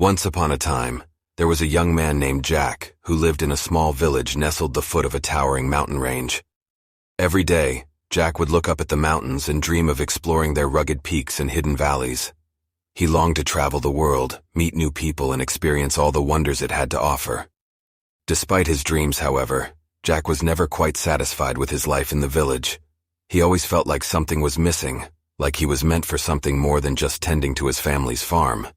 Once upon a time, there was a young man named Jack who lived in a small village nestled at the foot of a towering mountain range. Every day, Jack would look up at the mountains and dream of exploring their rugged peaks and hidden valleys. He longed to travel the world, meet new people, and experience all the wonders it had to offer. Despite his dreams, however, Jack was never quite satisfied with his life in the village. He always felt like something was missing, like he was meant for something more than just tending to his family's farm.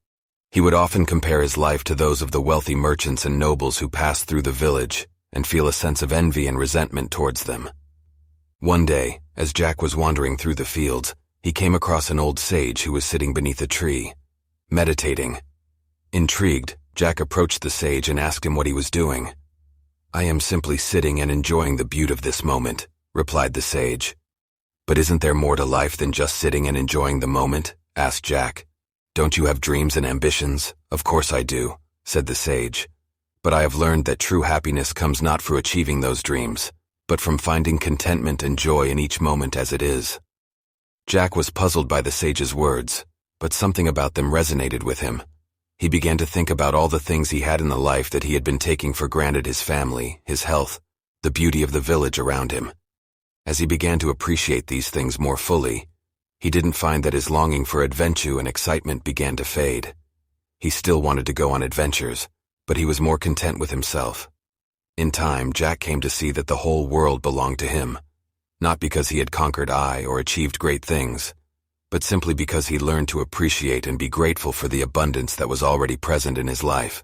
He would often compare his life to those of the wealthy merchants and nobles who passed through the village and feel a sense of envy and resentment towards them. One day, as Jack was wandering through the fields, he came across an old sage who was sitting beneath a tree, meditating. Intrigued, Jack approached the sage and asked him what he was doing. "I am simply sitting and enjoying the beauty of this moment," replied the sage. "But isn't there more to life than just sitting and enjoying the moment?" asked Jack. "Don't you have dreams and ambitions?" "Of course I do," said the sage. "But I have learned that true happiness comes not through achieving those dreams, but from finding contentment and joy in each moment as it is." Jack was puzzled by the sage's words, but something about them resonated with him. He began to think about all the things he had in the life that he had been taking for granted: his family, his health, the beauty of the village around him. As he began to appreciate these things more fully, he didn't find that his longing for adventure and excitement began to fade. He still wanted to go on adventures, but he was more content with himself. In time, Jack came to see that the whole world belonged to him, not because he had conquered or achieved great things, but simply because he learned to appreciate and be grateful for the abundance that was already present in his life.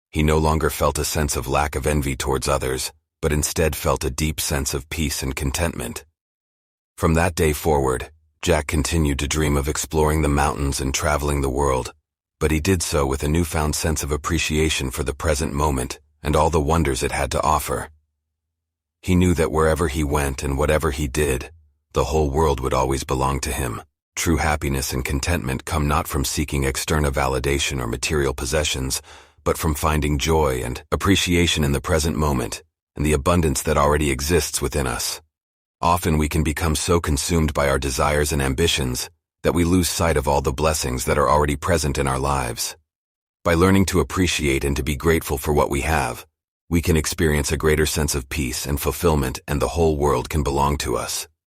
He no longer felt a sense of lack of envy towards others, but instead felt a deep sense of peace and contentment. From that day forward, Jack continued to dream of exploring the mountains and traveling the world, but he did so with a newfound sense of appreciation for the present moment and all the wonders it had to offer. He knew that wherever he went and whatever he did, the whole world would always belong to him. True happiness and contentment come not from seeking external validation or material possessions, but from finding joy and appreciation in the present moment and the abundance that already exists within us. Often we can become so consumed by our desires and ambitions that we lose sight of all the blessings that are already present in our lives. By learning to appreciate and to be grateful for what we have, we can experience a greater sense of peace and fulfillment, and the whole world can belong to us.